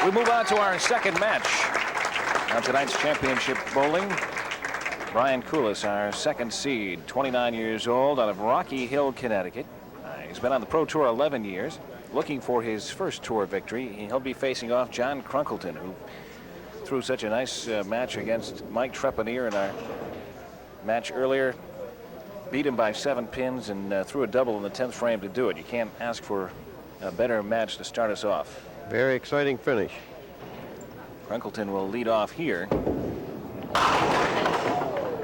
We move on to our second match on tonight's championship bowling. Brian Kulas, our second seed, 29 years old, out of Rocky Hill, Connecticut. He's been on the Pro Tour 11 years, looking for his first tour victory. He'll be facing off John Crunkleton, who threw such a nice match against Mike Trepanier in our match earlier. Beat him by 7 pins and threw a double in the 10th frame to do it. You can't ask for a better match to start us off. Very exciting finish. Crunkleton will lead off here.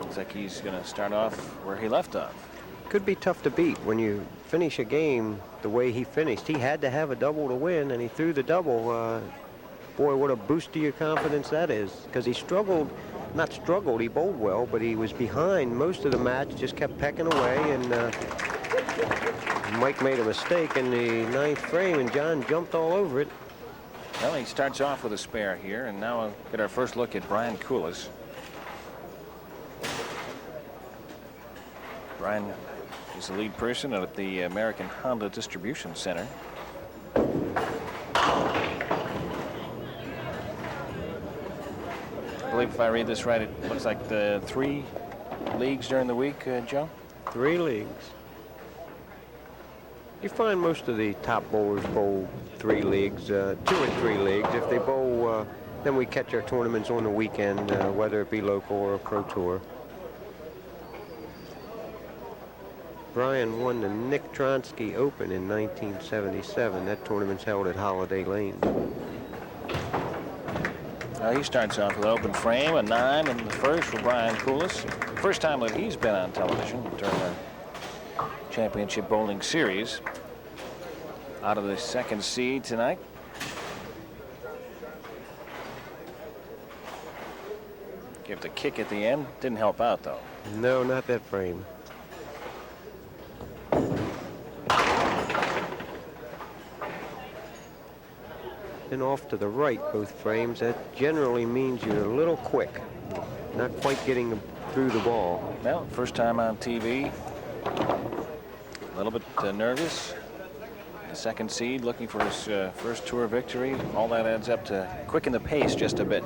Looks like he's going to start off where he left off. Could be tough to beat when you finish a game the way he finished. He had to have a double to win, and he threw the double. Boy, what a boost to your confidence that is, because he struggled. Not struggled, he bowled well, but he was behind most of the match, just kept pecking away, and Mike made a mistake in the 9th frame, and John jumped all over it. Well, he starts off with a spare here, and now we'll get our first look at Brian Kulas. Brian is the lead person at the American Honda Distribution Center. I believe if I read this right, it looks like the 3 leagues during the week, Joe? 3 leagues. You find most of the top bowlers bowl 3 leagues, 2 and 3 leagues. If they bowl, then we catch our tournaments on the weekend, whether it be local or a Pro Tour. Brian won the Nick Tronsky Open in 1977. That tournament's held at Holiday Lane. He starts off with an open frame, a 9 in the first for Brian Kulas. First time that he's been on television during the championship bowling series. Out of the second seed tonight. Give the kick at the end. Didn't help out, though. No, not that frame. And off to the right, both frames. That generally means you're a little quick, not quite getting through the ball. Well, first time on TV, a little bit nervous. The second seed looking for his first tour victory. All that adds up to quicken the pace just a bit.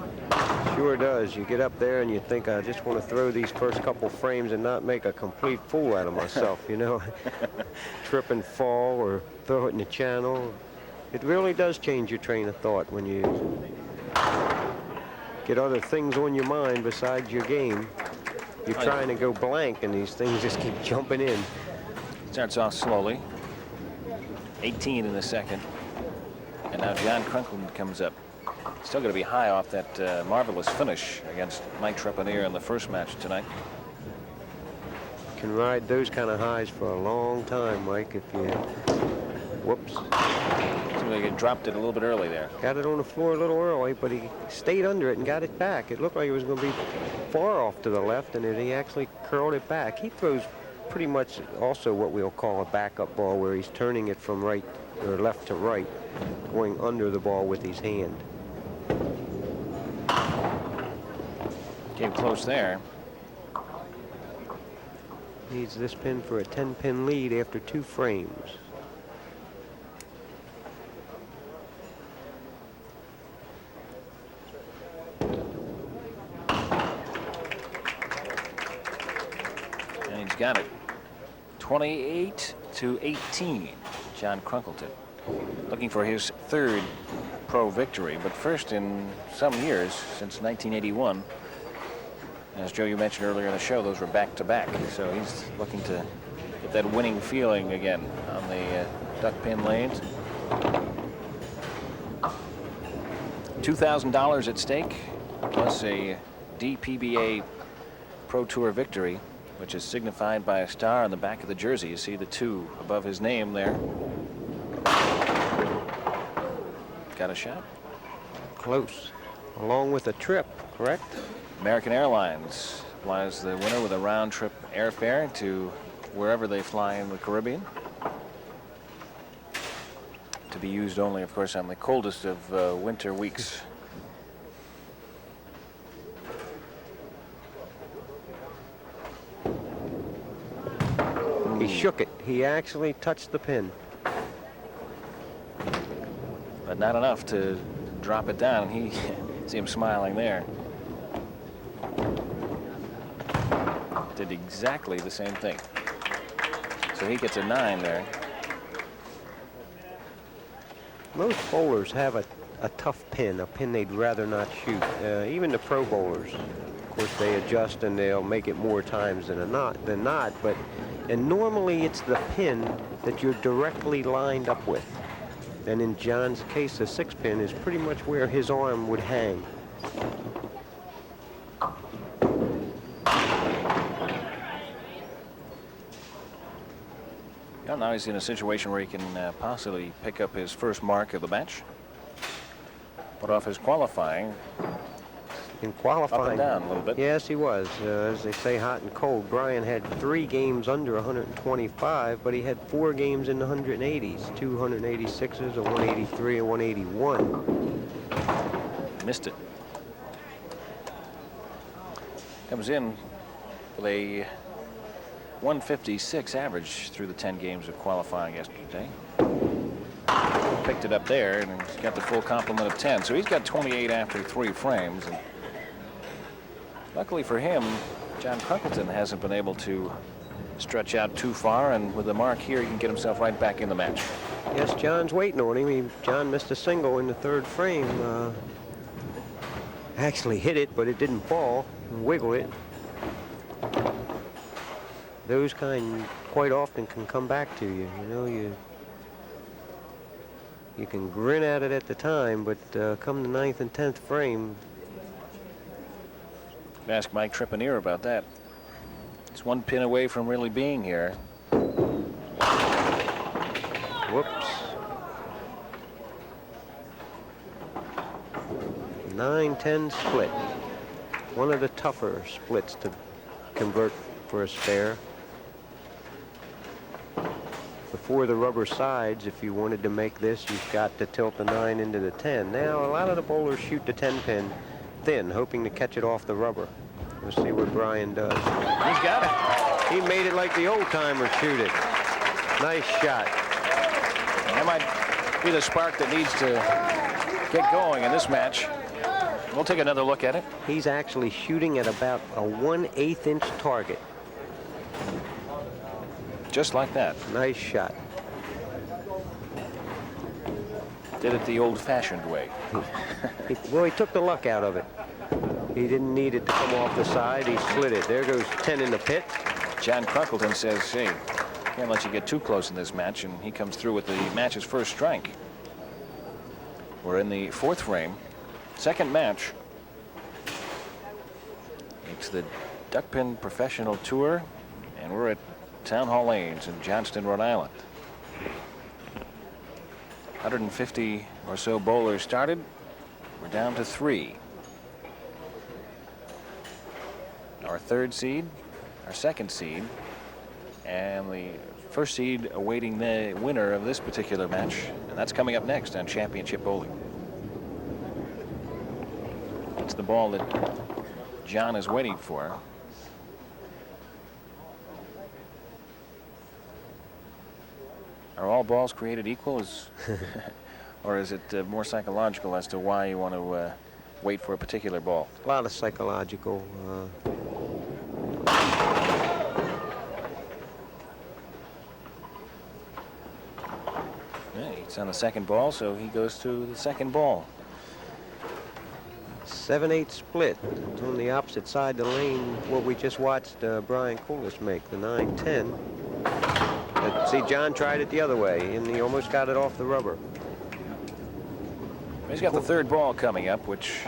Sure does. You get up there and you think, I just want to throw these first couple frames and not make a complete fool out of myself, you know. Trip and fall or throw it in the channel. It really does change your train of thought when you get other things on your mind besides your game. You're trying to go blank, and these things just keep jumping in. Starts off slowly. 18 in the second. And now John Crunkleton comes up. Still going to be high off that marvelous finish against Mike Trepanier in the first match tonight. Can ride those kind of highs for a long time, Mike, if you... Whoops. Seems like he dropped it a little bit early there. Got it on the floor a little early, but he stayed under it and got it back. It looked like it was going to be far off to the left, and he actually curled it back. He throws pretty much also what we'll call a backup ball, where he's turning it from right or left to right, going under the ball with his hand. Came close there. Needs this pin for a 10-pin lead after 2 frames. Got it. 28-18. John Crunkleton looking for his 3rd pro victory, but first in some years, since 1981. As Joe, you mentioned earlier in the show, those were back-to-back. So he's looking to get that winning feeling again on the Duckpin lanes. $2,000 at stake, plus a DPBA Pro Tour victory, which is signified by a star on the back of the jersey. You see the 2 above his name there. Got a shot? Close. Along with a trip, correct? American Airlines flies the winner with a round-trip airfare to wherever they fly in the Caribbean. To be used only, of course, on the coldest of winter weeks. He shook it. He actually touched the pin. But not enough to drop it down. He see him smiling there. Did exactly the same thing. So he gets a 9 there. Most bowlers have a tough pin, a pin they'd rather not shoot. Even the pro bowlers. Of course, they adjust and they'll make it more times than not. And normally it's the pin that you're directly lined up with. And in John's case, the 6 pin is pretty much where his arm would hang. Well, now he's in a situation where he can possibly pick up his first mark of the match. Put off his qualifying. In qualifying, up and down a little bit. Yes, he was. As they say, hot and cold. Brian had 3 games under 125, but he had 4 games in the 180s, 2 186s, a 183, a 181. Missed it. Comes in with a 156 average through the 10 games of qualifying yesterday. Picked it up there, and he's got the full complement of 10. So he's got 28 after 3 frames. And luckily for him, John Crunkleton hasn't been able to stretch out too far, and with the mark here, he can get himself right back in the match. Yes, John's waiting on him. John missed a single in the 3rd frame. Actually hit it, but it didn't fall and wiggle it. Those kind quite often can come back to you. You know, you can grin at it at the time, but come the 9th and 10th frame. Ask Mike Trepanier about that. It's 1 pin away from really being here. Whoops. 9-10 split. One of the tougher splits to convert for a spare. Before the rubber sides, if you wanted to make this, you've got to tilt the 9 into the 10. Now, a lot of the bowlers shoot the 10 pin thin, hoping to catch it off the rubber. We'll see what Brian does. He's got it. He made it like the old timers shoot it. Nice shot. That might be the spark that needs to get going in this match. We'll take another look at it. He's actually shooting at about a 1/8 inch target. Just like that. Nice shot. Did it the old-fashioned way. Well, he took the luck out of it. He didn't need it to come off the side. He slid it. There goes 10 in the pit. John Crunkleton says, hey, can't let you get too close in this match, and he comes through with the match's first strike. We're in the 4th frame. 2nd match. It's the Duckpin Professional Tour, and we're at Town Hall Lanes in Johnston, Rhode Island. 150 or so bowlers started. We're down to 3. Our 3rd seed, our 2nd seed, and the 1st seed awaiting the winner of this particular match, and that's coming up next on Championship Bowling. It's the ball that John is waiting for. Are all balls created equal, or is it more psychological as to why you want to wait for a particular ball? A lot of psychological. Yeah, he's on the 2nd ball, so he goes to the 2nd ball. 7-8 split. It's on the opposite side of the lane. What we just watched Brian Kulas make, the 9-10. But see, John tried it the other way, and he almost got it off the rubber. He's got the 3rd ball coming up, which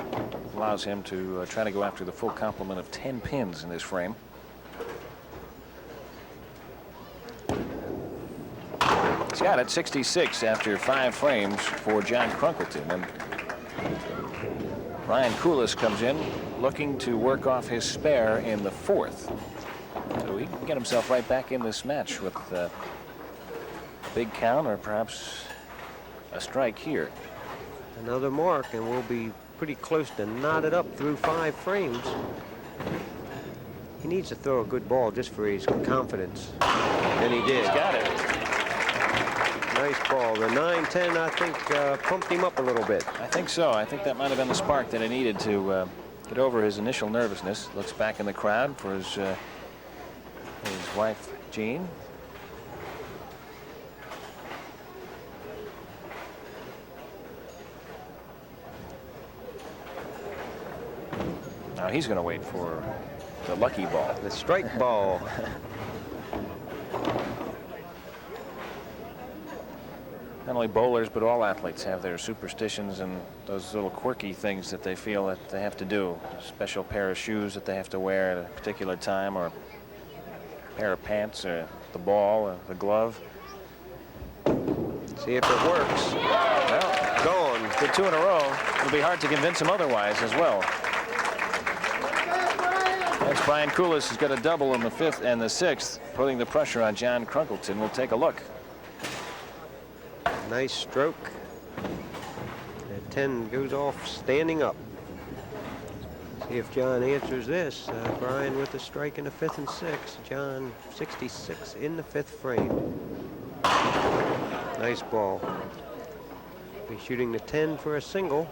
allows him to try to go after the full complement of 10 pins in this frame. He's got it 66 after 5 frames for John Crunkleton. And Brian Kulas comes in looking to work off his spare in the 4th. So he can get himself right back in this match with a big count or perhaps a strike here. Another mark, and we'll be pretty close to knotted up through 5 frames. He needs to throw a good ball just for his confidence. And he did. He's got it. Nice ball. The 9-10, I think, pumped him up a little bit. I think so. I think that might have been the spark that he needed to get over his initial nervousness. Looks back in the crowd for his wife, Jean. Now he's going to wait for the lucky ball. The strike ball. Not only bowlers, but all athletes have their superstitions and those little quirky things that they feel that they have to do. A special pair of shoes that they have to wear at a particular time, or a pair of pants, or the ball, or the glove. See if it works. Well, gone. Did 2 in a row. It'll be hard to convince him otherwise as well. That's Brian Kulas, who's got a double in the 5th and the 6th, putting the pressure on John Crunkleton. We'll take a look. Nice stroke. That 10 goes off standing up. See if John answers this. Brian with a strike in the 5th and 6th. John 66 in the 5th frame. Nice ball. He's shooting the 10 for a single.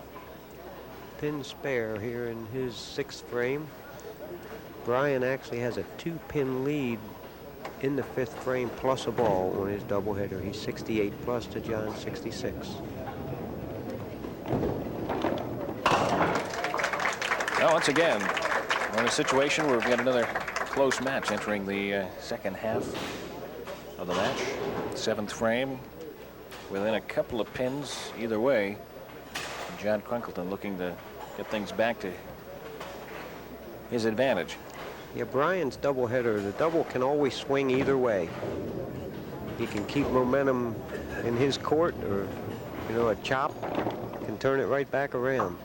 Pin spare here in his 6th frame. Brian actually has a 2-pin lead in the 5th frame plus a ball on his doubleheader. He's 68 plus to John 66. Now, once again, we're in a situation where we've got another close match entering the second half of the match. 7th frame, within a couple of pins either way. John Crunkleton looking to get things back to his advantage. Yeah, Brian's doubleheader, the double can always swing either way. He can keep momentum in his court, or, you know, a chop can turn it right back around.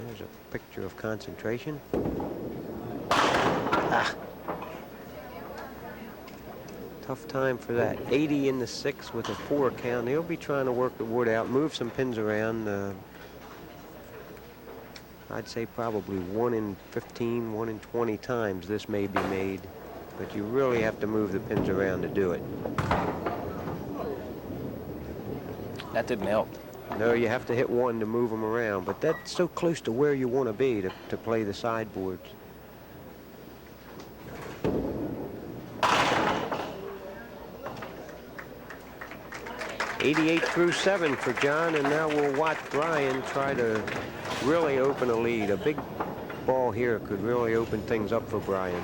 There's a picture of concentration. Ah. Tough time for that. 80 in the 6 with a 4 count. He'll be trying to work the wood out, move some pins around. I'd say probably 1 in 15, 1 in 20 times this may be made, but you really have to move the pins around to do it. That didn't help. No, you have to hit 1 to move them around, but that's so close to where you want to be to play the sideboards. '88 through 7 for John, and now we'll watch Brian try to really open a lead. A big ball here could really open things up for Brian.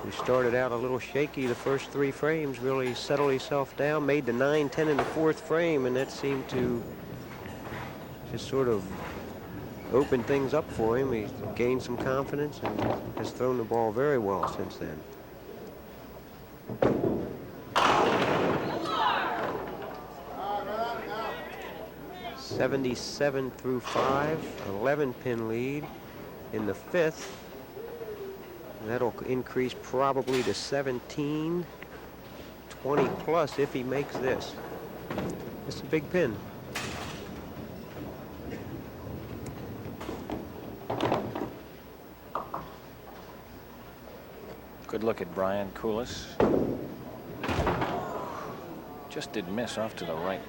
He started out a little shaky the first 3 frames, really settled himself down, made the 9-10 in the 4th frame, and that seemed to just sort of open things up for him. He's gained some confidence and has thrown the ball very well since then. 77 through 5, 11-pin lead in the 5th. That'll increase probably to 17, 20 plus if he makes this. It's a big pin. Good look at Brian Kulas. Just did miss off to the right.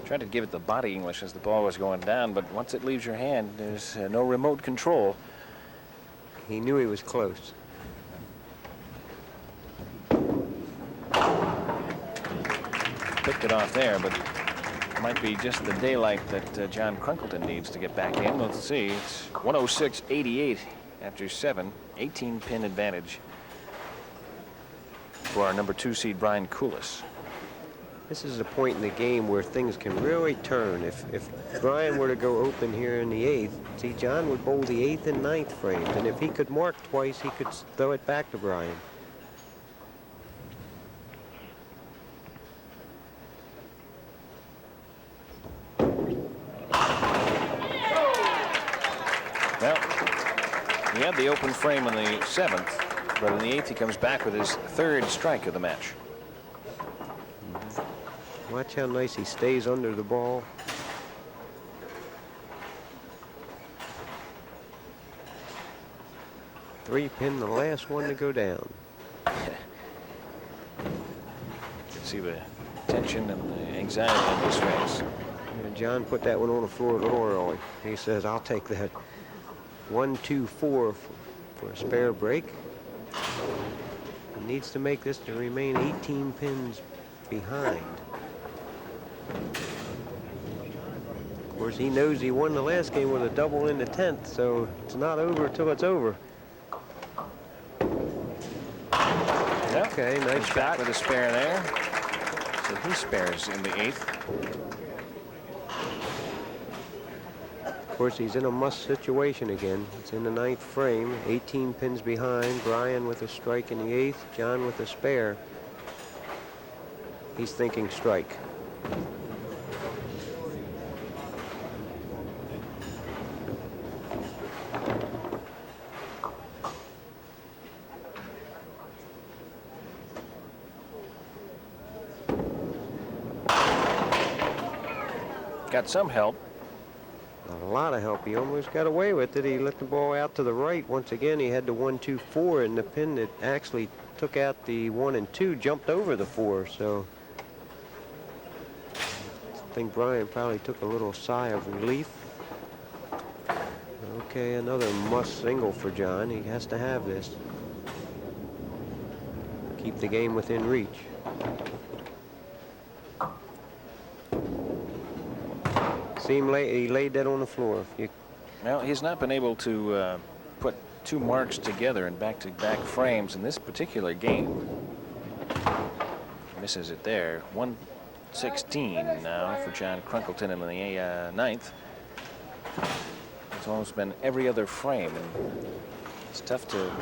Tried to give it the body English as the ball was going down, but once it leaves your hand, there's no remote control. He knew he was close. Picked it off there, but it might be just the daylight that John Crunkleton needs to get back in. Let's see. It's 106.88 after 7. 18-pin advantage for our number 2 seed, Brian Kulas. This is a point in the game where things can really turn. If Brian were to go open here in the 8th, see, John would bowl the 8th and 9th frames, and if he could mark twice, he could throw it back to Brian. Well, he had the open frame in the 7th, but in the 8th he comes back with his 3rd strike of the match. Watch how nice he stays under the ball. 3-pin, the last one to go down. You can see the tension and the anxiety on his face. And John put that one on the floor a little early. He says, I'll take that 1, 2, 4 for a spare break. He needs to make this to remain 18 pins behind. Of course, he knows he won the last game with a double in the 10th, so it's not over till it's over. Yep. Okay, nice He's shot. back with a spare there. So he spares in the 8th. Of course, he's in a must situation again. It's in the 9th frame, 18 pins behind. Brian with a strike in the 8th, John with a spare. He's thinking strike. Got some help. Not a lot of help. He almost got away with it. He let the ball out to the right. Once again, he had the 1, 2, 4, and the pin that actually took out the 1 and 2 jumped over the 4. So I think Brian probably took a little sigh of relief. Okay, another must single for John. He has to have this. Keep the game within reach. See him he laid that on the floor. Well, he's not been able to put two marks together in back-to-back frames in this particular game. Misses it there. 116 now for John Crunkleton in the 9th. It's almost been every other frame, and it's tough to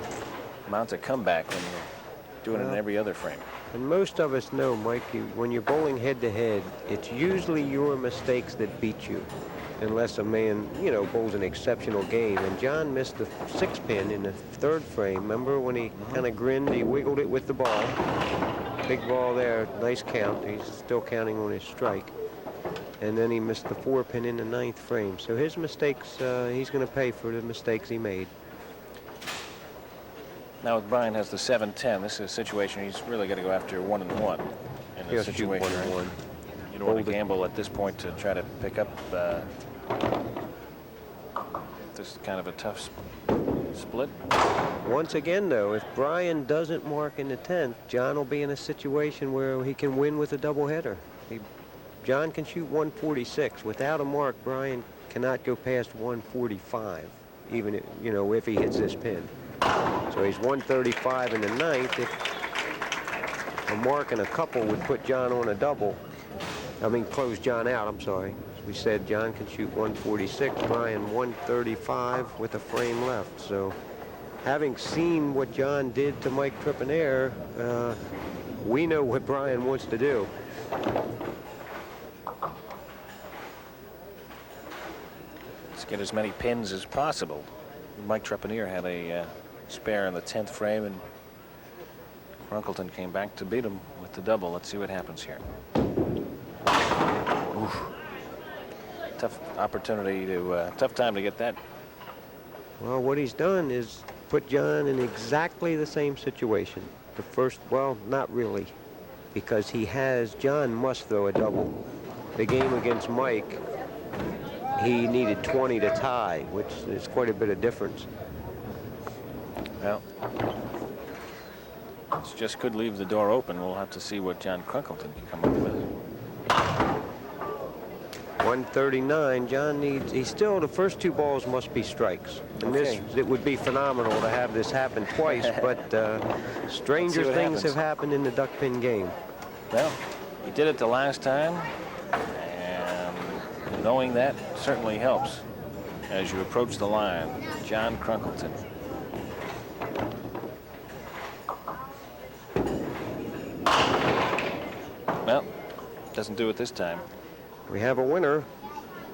mount a comeback when you're doing it in every other frame. And most of us know, Mike, when you're bowling head-to-head, it's usually your mistakes that beat you, unless a man, you know, bowls an exceptional game. And John missed the 6-pin in the 3rd frame. Remember when he kind of grinned, he wiggled it with the ball. Big ball there, nice count. He's still counting on his strike. And then he missed the 4-pin in the 9th frame. So his mistakes, he's going to pay for the mistakes he made. Now with Brian has the 7-10, this is a situation he's really got to go after 1 and 1 in this situation. 1 and 1. You don't want to gamble at this point to try to pick up this kind of a tough split. Once again, though, if Brian doesn't mark in the 10th, John will be in a situation where he can win with a doubleheader. John can shoot 146. Without a mark, Brian cannot go past 145, even if, you know, if he hits this pin. So he's 135 in the 9th. If a mark and a couple would put John on a double. I mean, close John out, I'm sorry. As we said, John can shoot 146, Brian 135 with a frame left. So having seen what John did to Mike Trepanair, we know what Brian wants to do. Let's get as many pins as possible. Mike Trepanier had a spare in the 10th frame, and Crunkleton came back to beat him with the double. Let's see what happens here. Oof. Tough opportunity to, tough time to get that. Well, what he's done is put John in exactly the same situation. The first, well, not really, because John must throw a double. The game against Mike, he needed 20 to tie, which is quite a bit of difference. Well, this just could leave the door open. We'll have to see what John Crunkleton can come up with. 139. John needs, the first 2 balls must be strikes. And okay. it would be phenomenal to have this happen twice, but stranger things have happened in the duckpin game. Well, he did it the last time, and knowing that certainly helps as you approach the line. John Crunkleton. Well, doesn't do it this time. We have a winner.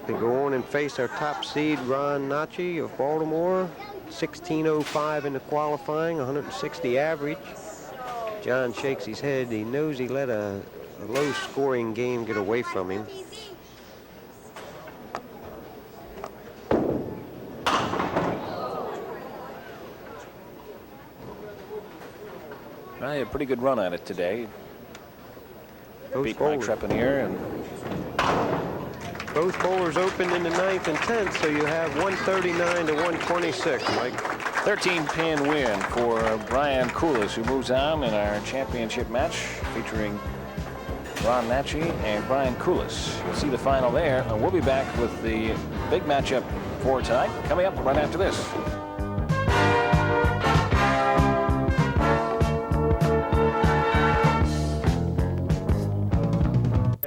They go on and face our top seed, Ron Nachi of Baltimore. 16:05 in the qualifying, 160 average. John shakes his head. He knows he let a low-scoring game get away from him. Well, he had a pretty good run at it today. Both Beat Mike bowlers, Trepanier, and both bowlers opened in the 9th and 10th, so you have 139 to 126, Mike. 13-pin win for Brian Kulas, who moves on in our championship match featuring Ron Natchi and Brian Kulas. You'll see the final there, and we'll be back with the big matchup for tonight coming up right after this.